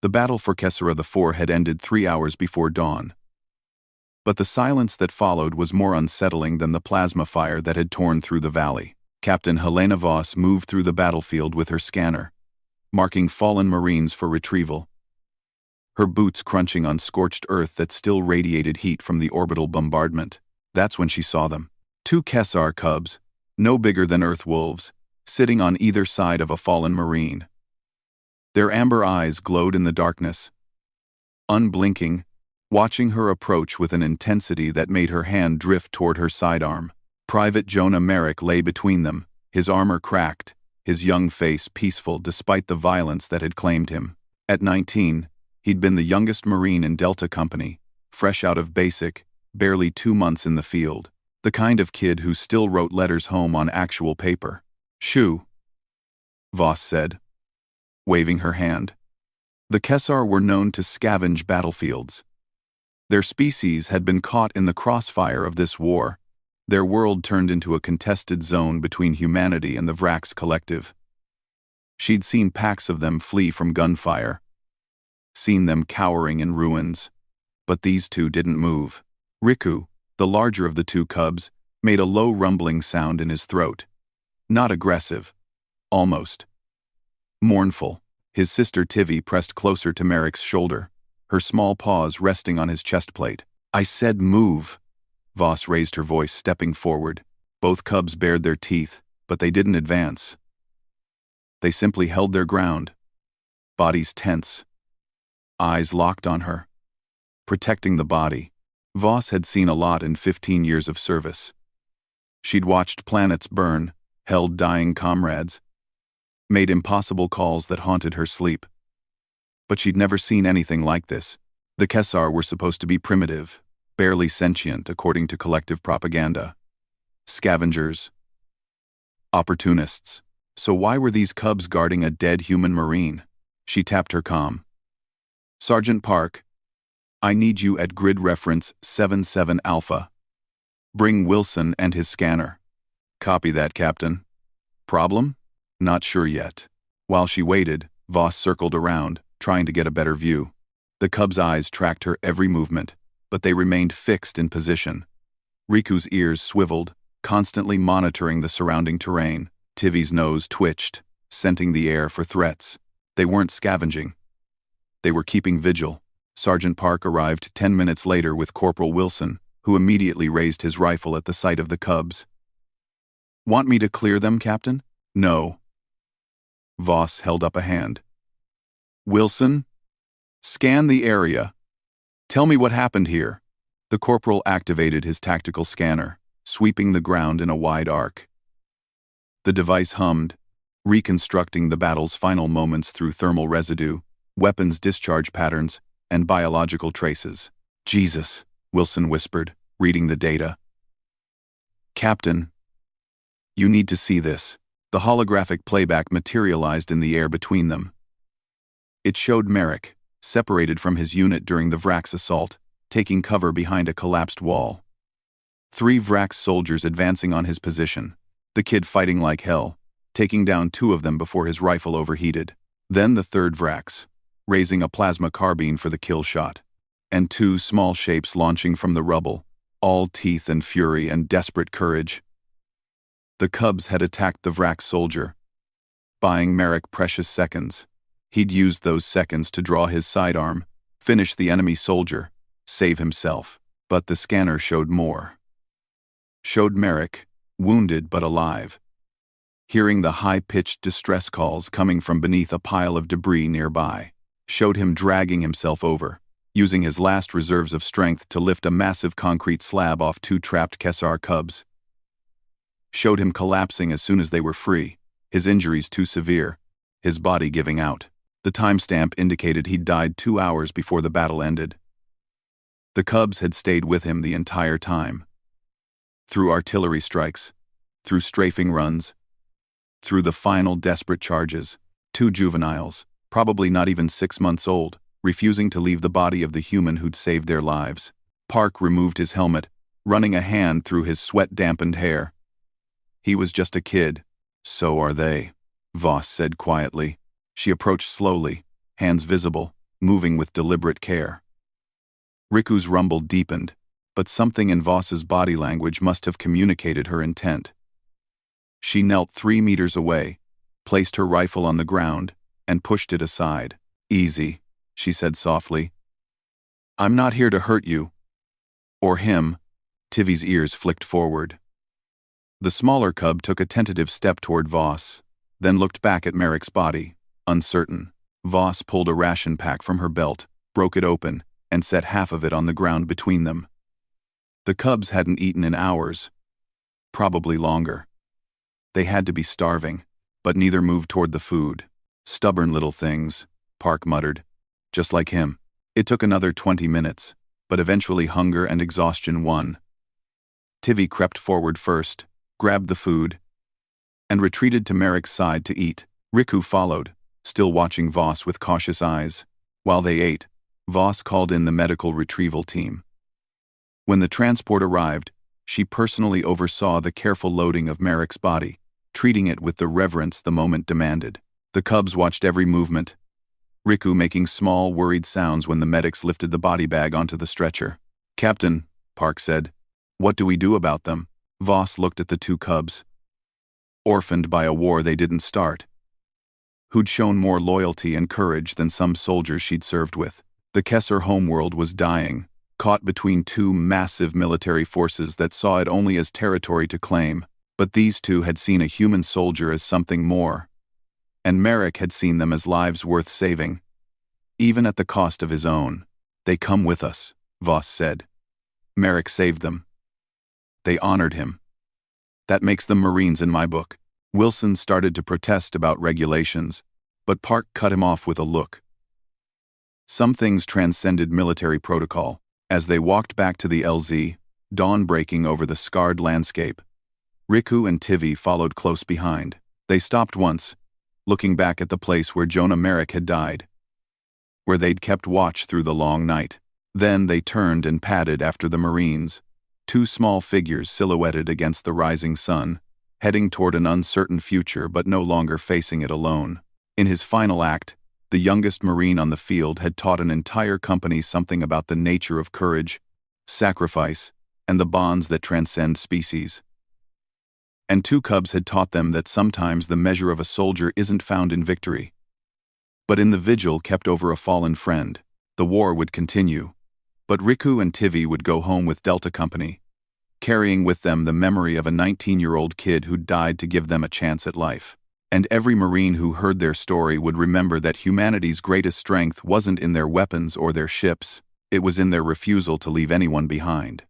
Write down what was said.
The battle for Kessera IV had ended 3 hours before dawn. But the silence that followed was more unsettling than the plasma fire that had torn through the valley. Captain Helena Voss moved through the battlefield with her scanner, marking fallen Marines for retrieval, her boots crunching on scorched earth that still radiated heat from the orbital bombardment. That's when she saw them. 2 Kessar cubs, no bigger than earth wolves, sitting on either side of a fallen Marine. Their amber eyes glowed in the darkness, unblinking, watching her approach with an intensity that made her hand drift toward her sidearm. Private Jonah Merrick lay between them, his armor cracked, his young face peaceful despite the violence that had claimed him. At 19, he'd been the youngest Marine in Delta Company, fresh out of basic, barely 2 months in the field. The kind of kid who still wrote letters home on actual paper. "Shoo," Voss said, waving her hand. The Kessar were known to scavenge battlefields. Their species had been caught in the crossfire of this war, their world turned into a contested zone between humanity and the Vrax collective. She'd seen packs of them flee from gunfire, seen them cowering in ruins, but these two didn't move. Riku, the larger of the 2 cubs, made a low rumbling sound in his throat. Not aggressive, almost mournful. His sister Tivy pressed closer to Merrick's shoulder, her small paws resting on his chest plate. "I said move." Voss raised her voice, stepping forward. Both cubs bared their teeth, but they didn't advance. They simply held their ground, bodies tense, eyes locked on her, protecting the body. Voss had seen a lot in 15 years of service. She'd watched planets burn, held dying comrades, made impossible calls that haunted her sleep. But she'd never seen anything like this. The Kessar were supposed to be primitive, barely sentient according to collective propaganda. Scavengers. Opportunists. So why were these cubs guarding a dead human Marine? She tapped her comm. "Sergeant Park, I need you at grid reference 77 Alpha. Bring Wilson and his scanner." "Copy that, Captain." "Problem?" "Not sure yet." While she waited, Voss circled around, trying to get a better view. The cub's eyes tracked her every movement, but they remained fixed in position. Riku's ears swiveled, constantly monitoring the surrounding terrain. Tivy's nose twitched, scenting the air for threats. They weren't scavenging. They were keeping vigil. Sergeant Park arrived 10 minutes later with Corporal Wilson, who immediately raised his rifle at the sight of the cubs. "Want me to clear them, Captain?" "No." Voss held up a hand. "Wilson, scan the area. Tell me what happened here." The corporal activated his tactical scanner, sweeping the ground in a wide arc. The device hummed, reconstructing the battle's final moments through thermal residue, weapons discharge patterns, and biological traces. "Jesus," Wilson whispered, reading the data. "Captain, you need to see this." The holographic playback materialized in the air between them. It showed Merrick, separated from his unit during the Vrax assault, taking cover behind a collapsed wall. 3 Vrax soldiers advancing on his position, the kid fighting like hell, taking down 2 of them before his rifle overheated. Then the 3rd Vrax, raising a plasma carbine for the kill shot, and 2 small shapes launching from the rubble, all teeth and fury and desperate courage. The cubs had attacked the Vrax soldier, buying Merrick precious seconds. He'd used those seconds to draw his sidearm, finish the enemy soldier, save himself. But the scanner showed more. Showed Merrick, wounded but alive, hearing the high-pitched distress calls coming from beneath a pile of debris nearby. Showed him dragging himself over, using his last reserves of strength to lift a massive concrete slab off 2 trapped Kessar cubs. Showed him collapsing as soon as they were free, his injuries too severe, his body giving out. The timestamp indicated he'd died 2 hours before the battle ended. The cubs had stayed with him the entire time. Through artillery strikes, through strafing runs, through the final desperate charges. 2 juveniles, probably not even 6 months old, refusing to leave the body of the human who'd saved their lives. Park removed his helmet, running a hand through his sweat-dampened hair. He was just a kid. "So are they," Voss said quietly. She approached slowly, hands visible, moving with deliberate care. Riku's rumble deepened, but something in Voss's body language must have communicated her intent. She knelt 3 meters away, placed her rifle on the ground, and pushed it aside. "Easy," she said softly. "I'm not here to hurt you." Or him. Tivi's ears flicked forward. The smaller cub took a tentative step toward Voss, then looked back at Merrick's body, uncertain. Voss pulled a ration pack from her belt, broke it open, and set half of it on the ground between them. The cubs hadn't eaten in hours, probably longer. They had to be starving, but neither moved toward the food. "Stubborn little things," Park muttered. "Just like him." It took another 20 minutes, but eventually hunger and exhaustion won. Tivi crept forward first, grabbed the food, and retreated to Merrick's side to eat. Riku followed, still watching Voss with cautious eyes. While they ate, Voss called in the medical retrieval team. When the transport arrived, she personally oversaw the careful loading of Merrick's body, treating it with the reverence the moment demanded. The cubs watched every movement, Riku making small, worried sounds when the medics lifted the body bag onto the stretcher. "Captain," Park said, "what do we do about them?" Voss looked at the 2 cubs. Orphaned by a war they didn't start. Who'd shown more loyalty and courage than some soldiers she'd served with. The Kessler homeworld was dying, caught between 2 massive military forces that saw it only as territory to claim. But these 2 had seen a human soldier as something more. And Merrick had seen them as lives worth saving, even at the cost of his own. "They come with us," Voss said. "Merrick saved them. They honored him. That makes them Marines in my book." Wilson started to protest about regulations, but Park cut him off with a look. Some things transcended military protocol. As they walked back to the LZ, dawn breaking over the scarred landscape, Riku and Tivi followed close behind. They stopped once, looking back at the place where Jonah Merrick had died, where they'd kept watch through the long night. Then they turned and padded after the Marines, 2 small figures silhouetted against the rising sun, heading toward an uncertain future but no longer facing it alone. In his final act, the youngest Marine on the field had taught an entire company something about the nature of courage, sacrifice, and the bonds that transcend species. And 2 cubs had taught them that sometimes the measure of a soldier isn't found in victory, but in the vigil kept over a fallen friend. The war would continue, but Riku and Tivi would go home with Delta Company, carrying with them the memory of a 19-year-old kid who died to give them a chance at life. And every Marine who heard their story would remember that humanity's greatest strength wasn't in their weapons or their ships, it was in their refusal to leave anyone behind.